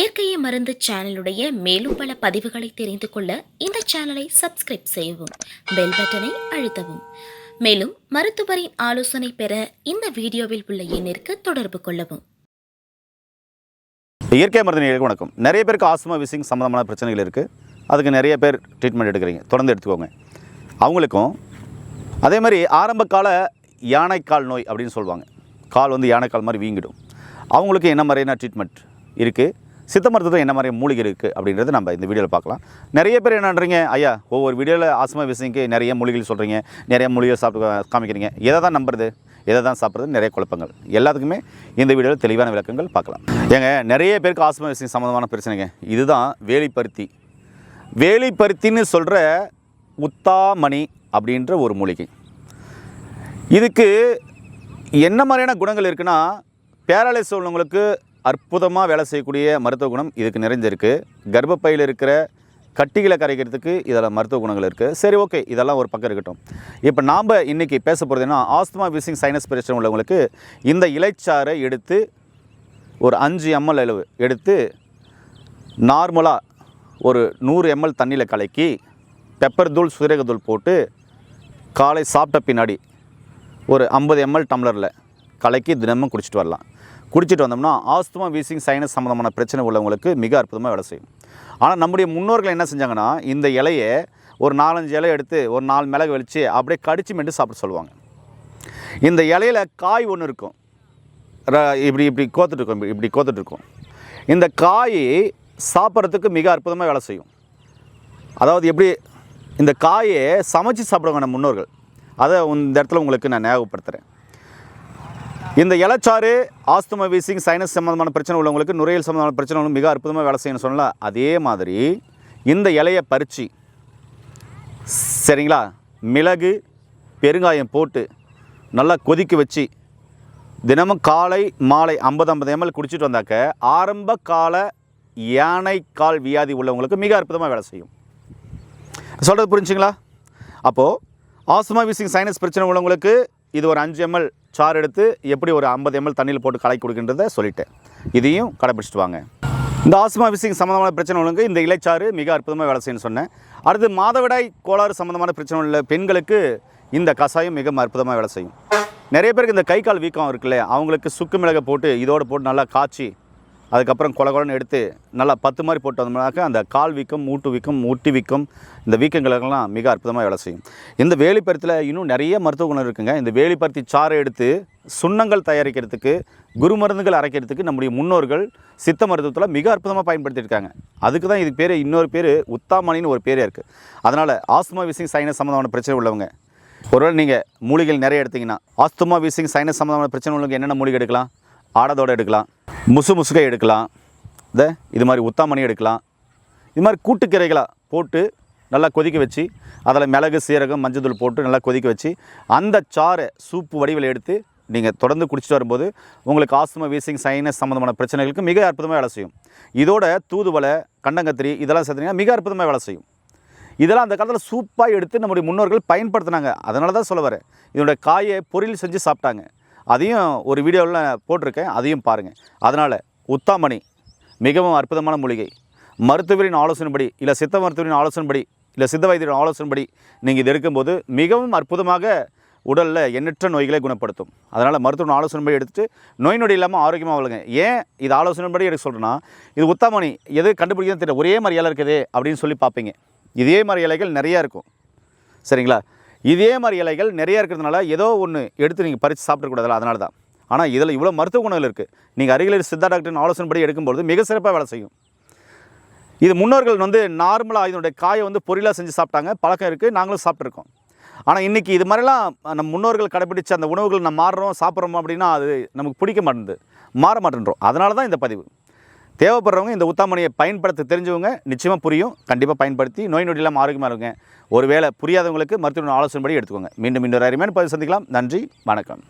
இயற்கையை மருந்து சேனலுடைய மேலும் பல பதிவுகளை தெரிந்து கொள்ள இந்த சேனலை சப்ஸ்கிரைப் செய்யவும், பெல் பட்டனை அழுத்தவும். மேலும் மருத்துவரின் ஆலோசனை பெற இந்த வீடியோவில் உள்ள எண்ணிற்கு தொடர்பு கொள்ளவும். இயற்கை மருந்து நேயர்களுக்கு வணக்கம். நிறைய பேருக்கு ஆஸ்துமா விசிங் சம்மந்தமான பிரச்சனைகள் இருக்குது. அதுக்கு நிறைய பேர் ட்ரீட்மெண்ட் எடுக்கிறீங்க, தொடர்ந்து எடுத்துக்கோங்க. அவங்களுக்கும் அதே மாதிரி ஆரம்ப கால யானைக்கால் நோய் அப்படின்னு சொல்லுவாங்க. கால் வந்து யானைக்கால் மாதிரி வீங்கிடும். அவங்களுக்கு என்ன மாதிரியான ட்ரீட்மெண்ட் இருக்குது, சித்த மருத்துவத்தில் என்ன மாதிரி மூலிகை இருக்குது அப்படின்றத நம்ம இந்த வீடியோவில் பார்க்கலாம். நிறைய பேர் என்னன்றீங்க, ஐயா ஒவ்வொரு வீடியோவில் ஆஸ்துமா விசிங்க்கு நிறைய மூலிகைகள் சொல்கிறீங்க, நிறைய மூலிகை சாப்பிட்டு காமிக்கிறீங்க, எதை தான் நம்புறது, எதை தான் சாப்பிட்றது, நிறைய குழப்பங்கள். எல்லாத்துக்குமே இந்த வீடியோவில் தெளிவான விளக்கங்கள் பார்க்கலாம். ஏங்க நிறைய பேருக்கு ஆஸ்துமா விசிங் சம்மந்தமான பிரச்சனைங்க. இதுதான் வேலிப்பருத்தி. வேலிப்பருத்தின்னு சொல்கிற உத்தாமணி அப்படின்ற ஒரு மூலிகை. இதுக்கு என்ன மாதிரியான குணங்கள் இருக்குன்னா, பேரலைஸ் உள்ளவங்களுக்கு அற்புதமாக வேலை செய்யக்கூடிய மருத்துவ குணம் இதுக்கு நிறைஞ்சிருக்கு. கர்ப்பப்பையில் இருக்கிற கட்டிகளை கரைக்கிறதுக்கு இதில் மருத்துவ குணங்கள் இருக்குது. சரி, ஓகே, இதெல்லாம் ஒரு பக்கம் இருக்கட்டும். இப்போ நாம் இன்றைக்கி பேச போகிறது என்ன, ஆஸ்துமா விசிங் சைனஸ் பிரச்சனை உள்ளவங்களுக்கு இந்த இலைச்சாறை எடுத்து ஒரு 5 ml அளவு எடுத்து நார்மலாக ஒரு 100 ml தண்ணியில் கலக்கி பெப்பர் தூள் சீரகத்தூள் போட்டு காலை சாப்பிட்ட பின்னாடி ஒரு 50 ml டம்ளரில் கலக்கி தினமும் குடிச்சிட்டு வரலாம். குடிச்சிட்டு வந்தோம்னா ஆஸ்துமா வீசிங் சைனஸ் சம்மந்தமான பிரச்சனை உள்ளவங்களுக்கு மிக அற்புதமாக வேலை செய்யும். ஆனால் நம்முடைய முன்னோர்கள் என்ன செஞ்சாங்கன்னா, இந்த இலையை ஒரு 4-5 இலை எடுத்து ஒரு 4 மிளகு வலித்து அப்படியே கடிச்சு மென்று சாப்பிட சொல்லுவாங்க. இந்த இலையில் காய் ஒன்று இருக்கும், இப்படி கோத்துட்ருக்கும். இந்த காய் சாப்பிட்றதுக்கு மிக அற்புதமாக வேலை செய்யும். அதாவது எப்படி, இந்த காயை சமைச்சு சாப்பிடுவாங்க நம்ம முன்னோர்கள். அதை இந்த இடத்துல உங்களுக்கு நான் ஞாபகப்படுத்துகிறேன். இந்த இலைச்சாறு ஆஸ்துமா வீசிங் சைனஸ் சம்மந்தமான பிரச்சனை உள்ளவங்களுக்கு, நுரையீரல் சம்மந்தமான பிரச்சனை உள்ளவங்களுக்கு மிக அற்புதமாக வேலை செய்யணும்னு சொல்லலாம். அதே மாதிரி இந்த இலையை பறித்து, சரிங்களா, மிளகு பெருங்காயம் போட்டு நல்லா கொதிக்க வச்சு தினமும் காலை மாலை 50 ml குடிச்சிட்டு வந்தாக்க ஆரம்ப கால யானைக்கால் வியாதி உள்ளவங்களுக்கு மிக அற்புதமாக வேலை செய்யும். சொல்கிறது புரிஞ்சுங்களா? அப்போது ஆஸ்துமா வீசிங் சைனஸ் பிரச்சனை உள்ளவங்களுக்கு இது ஒரு 5 ml சாறு எடுத்து எப்படி ஒரு 50 ml தண்ணியில் போட்டு கலக்கி கொடுக்கின்றதை சொல்லிட்டேன். இதையும் கடைப்பிடிச்சிட்டு வாங்க. இந்த ஆஸ்துமா விசிங் சம்மந்தமான பிரச்சனை உள்ளவங்க இந்த இலைச்சாறு மிக அற்புதமாக வேலை செய்யணும்னு சொன்னேன். அடுத்து மாதவிடாய் கோளாறு சம்மந்தமான பிரச்சனை உள்ள பெண்களுக்கு இந்த கஷாயம் மிக அற்புதமாக வேலை செய்யும். நிறைய பேருக்கு இந்த கை கால் வீக்கம் இருக்குல்ல, அவங்களுக்கு சுக்கு மிளகை போட்டு இதோடு போட்டு நல்லா காய்ச்சி அதுக்கப்புறம் கொலன்னு எடுத்து நல்லா 10 மாதிரி போட்டு வந்தோம்னாக்க அந்த கால் வீக்கம், மூட்டு வீக்கம், முட்டி வீக்கம், இந்த வீக்கங்களுக்கெல்லாம் மிக அற்புதமாக வேலை செய்யும். இந்த வேலிப்பருத்தில் இன்னும் நிறைய மருத்துவ குணம் இருக்குங்க. இந்த வேலிப்பருத்தி சாறை எடுத்து சுண்ணங்கள் தயாரிக்கிறதுக்கு, குருமருந்துகள் அரைக்கிறதுக்கு நம்முடைய முன்னோர்கள் சித்த மருத்துவத்தில் மிக அற்புதமாக பயன்படுத்தியிருக்காங்க. அதுக்கு தான் இதுக்கு பேர், இன்னொரு பேர் உத்தாமணின்னு ஒரு பேரே இருக்குது. அதனால் ஆஸ்துமா விசிங் சைனஸ் சம்மந்தமான பிரச்சனை உள்ளவங்க, ஒருவேளை நீங்கள் மூலிகைகள் நிறைய எடுத்திங்கன்னா, ஆஸ்துமா விசிங் சைனஸ் சம்மந்தமான பிரச்சனை உள்ளவங்க என்னென்ன மூலிகை எடுக்கலாம், ஆடதோடு எடுக்கலாம், முசுகை எடுக்கலாம், இது மாதிரி உத்தாமணி எடுக்கலாம். இது மாதிரி கூட்டுக்கீரைகளாக போட்டு நல்லா கொதிக்க வச்சு அதில் மிளகு சீரகம் மஞ்சள் போட்டு நல்லா கொதிக்க வச்சு அந்த சாறை சூப்பு வடிவில் எடுத்து நீங்கள் தொடர்ந்து குடிச்சிட்டு வரும்போது உங்களுக்கு ஆஸ்துமா வீசிங் சைனஸ் சம்மந்தமான பிரச்சனைகளுக்கு மிக அற்புதமாக வேலை செய்யும். இதோட தூதுவளை, கண்டங்கத்திரி இதெல்லாம் சேர்த்துனீங்கன்னா மிக அற்புதமாக வேலை செய்யும். இதெல்லாம் அந்த காலத்தில் சூப்பாக எடுத்து நம்முடைய முன்னோர்கள் பயன்படுத்தினாங்க. அதனால தான் சொல்ல வரேன், இதோட காயை பொரியல் செஞ்சு சாப்பிட்டாங்க. அதையும் ஒரு வீடியோவில் போட்டிருக்கேன், அதையும் பாருங்கள். அதனால் உத்தாமணி மிகவும் அற்புதமான மூலிகை. மருத்துவரின் ஆலோசனைப்படி, இல்லை சித்த மருத்துவரின் ஆலோசனைப்படி, இல்லை சித்த வைத்தியரின் ஆலோசனைப்படி நீங்கள் இது எடுக்கும்போது மிகவும் அற்புதமாக உடலில் எண்ணற்ற நோய்களை குணப்படுத்தும். அதனால் மருத்துவரின் ஆலோசனைப்படி எடுத்துகிட்டு நோய் நொடி இல்லாமல் ஆரோக்கியமாக வளருங்க. ஏன் இது ஆலோசனைப்படி எடுக்க சொல்கிறேன்னா, இது உத்தாமணி எது கண்டுபிடிக்கணும் தெரியல, ஒரே மாதிரி இலை இருக்குது அப்படின்னு சொல்லி பார்ப்பீங்க. இதே மாதிரி இலைகள் நிறையா இருக்கும், சரிங்களா? இதே மாதிரி இலைகள் நிறையா இருக்கிறதுனால ஏதோ ஒன்று எடுத்து நீங்கள் பறித்து சாப்பிடக்கூடாதுல, அதனால தான். ஆனால் இதில் இவ்வளோ மருத்துவ குணங்கள் இருக்குது. நீங்கள் அருகில் சித்தா டாக்டரின் ஆலோசனைப்படி எடுக்கும்போது மிக சிறப்பாக வேலை செய்யும். இது முன்னோர்கள் நார்மலாக இதனுடைய காயை பொரியலாக செஞ்சு சாப்பிட்டாங்க, பழக்கம் இருக்குது, நாங்களும் சாப்பிட்ருக்கோம். ஆனால் இன்றைக்கி இது மாதிரிலாம் நம்ம முன்னோர்கள் கடைப்பிடிச்ச அந்த உணவுகள் நம்ம மாறுறோம் சாப்பிட்றோம் அப்படின்னா அது நமக்கு பிடிக்க மாட்டேங்குது, மாற மாட்டேன்றோம். அதனால தான் இந்த பதிவு. தேவைப்படுறவங்க இந்த உத்தாமணியை பயன்படுத்த தெரிஞ்சவங்க நிச்சயமாக புரியும், கண்டிப்பாக பயன்படுத்தி நோய் நொடி இல்லாமல் ஆரோக்கியமாக இருங்க. ஒருவேளை புரியாதவங்களுக்கு மருத்துவ ஆலோசனைப்படி எடுத்துக்கோங்க. மீண்டும் இன்னொரு அருமையான பதிவு சந்திக்கலாம். நன்றி, வணக்கம்.